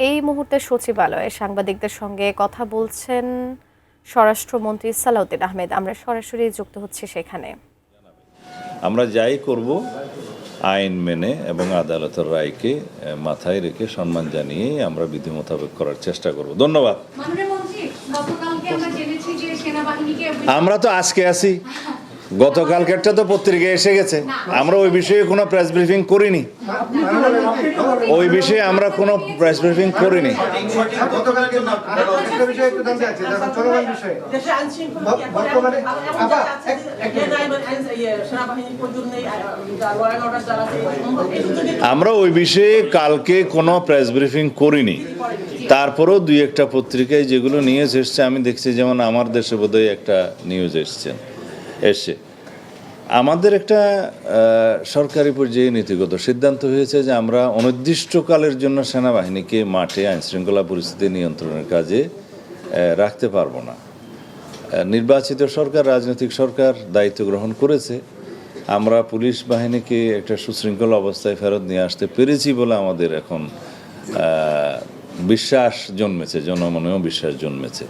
এই মুহূর্তে সচিবালয়ে সাংবাদিকদের সঙ্গে কথা বলছেন স্বরাষ্ট্রমন্ত্রী সালাউদ্দিন আহমেদ। আমরা সরাসরি যুক্ত হচ্ছি সেখানে। আমরা যাই করব আইন মেনে এবং আদালতের রায়কে মাথায় রেখে সম্মান জানিয়ে আমরা বিধি মোতাবেক করার চেষ্টা করব। ধন্যবাদ। আমরা তো আজকে আছি, গতকালকেরটা তো পত্রিকায় এসে গেছে। আমরা ওই বিষয়ে কোনো প্রেস ব্রিফিং করিনি, ওই বিষয়ে আমরা কোনো প্রেস ব্রিফিং করিনি। আমরা ওই বিষয়ে কালকে কোনো প্রেস ব্রিফিং করিনি। তারপরেও দুই একটা পত্রিকায় যেগুলো নিউজ এসছে আমি দেখছি, যেমন আমার দেশে বোধহয় একটা নিউজ এসছে। আমাদের একটা সরকারি পর্যায়ে নীতিগত সিদ্ধান্ত হয়েছে যে আমরা অনির্দিষ্টকালের জন্য সেনাবাহিনীকে মাঠে আইনশৃঙ্খলা পরিস্থিতি নিয়ন্ত্রণের কাজে রাখতে পারবো না। নির্বাচিত সরকার, রাজনৈতিক সরকার দায়িত্ব গ্রহণ করেছে। আমরা পুলিশ বাহিনীকে একটা সুশৃঙ্খল অবস্থায় ফেরত নিয়ে আসতে পেরেছি বলে আমাদের এখন বিশ্বাস জন্মেছে, জনমনেও বিশ্বাস জন্মেছে।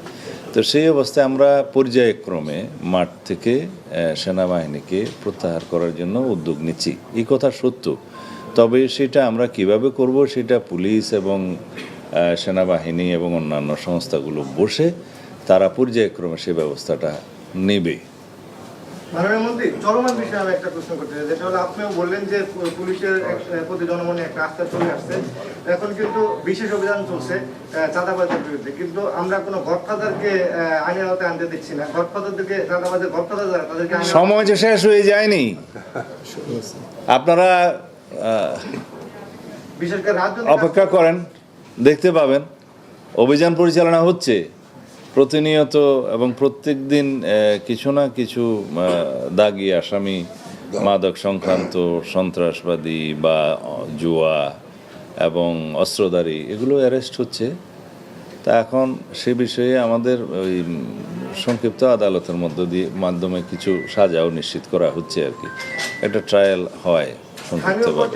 তো সেই অবস্থায় আমরা পর্যায়ক্রমে মাঠ থেকে সেনাবাহিনীকে প্রত্যাহার করার জন্য উদ্যোগ নিচ্ছি, এই কথা সত্য। তবে সেটা আমরা কিভাবে করব সেটা পুলিশ এবং সেনাবাহিনী এবং অন্যান্য সংস্থাগুলো বসে তারা পর্যায়ক্রমে সে ব্যবস্থাটা নেবে। মাননীয় মন্ত্রী, চলমান বিষয়ে আমি একটা প্রশ্ন করতে চাই, যেটা হলো আপনিও বললেন যে পুলিশের প্রতি জনমনে একটা আস্থা চলে আসছে। এখন কিন্তু বিশেষ অভিযান চলছে চাঁদাবাজের বিরুদ্ধে, কিন্তু আমরা কোনো গডফাদারকে আইনের আওতায় আনতে দিচ্ছি না। গডফাদারদেরকে, চাঁদাবাজের গডফাদার যারা, তাদেরকে সময় যে শেষ হয়ে যায়নি। আপনারা বিশেষ করে অপেক্ষা করেন, দেখতে পাবেন অভিযান পরিচালনা হচ্ছে প্রতিনিয়ত এবং প্রত্যেক দিন কিছু না কিছু দাগী আসামি, মাদক সংক্রান্ত, সন্ত্রাসবাদী বা জুয়া এবং অস্ত্রধারী, এগুলো অ্যারেস্ট হচ্ছে। তা এখন সে বিষয়ে আমাদের ওই সংক্ষিপ্ত আদালতের মাধ্যমে কিছু সাজাও নিশ্চিত করা হচ্ছে আর কি। একটা ট্রায়াল হয় সংক্ষিপ্তভাবে।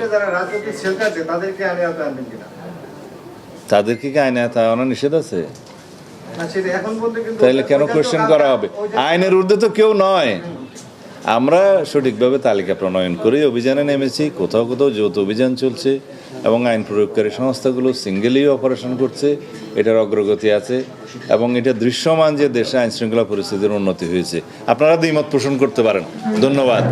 তাদেরকে কি আইনে আনা নিষেধ আছে? তাহলে কেন কোয়েশ্চেন করা হবে? আইনের ঊর্ধ্বে তো কেউ নয়। আমরা সঠিকভাবে তালিকা প্রণয়ন করে অভিযানে নেমেছি। কোথাও কোথাও যৌথ অভিযান চলছে এবং আইন প্রয়োগকারী সংস্থাগুলো সিঙ্গেলি অপারেশন করছে, এটার অগ্রগতি আছে এবং এটা দৃশ্যমান যে দেশে আইন শৃঙ্খলা পরিস্থিতির উন্নতি হয়েছে। আপনারা দ্বিমত পোষণ করতে পারেন। ধন্যবাদ।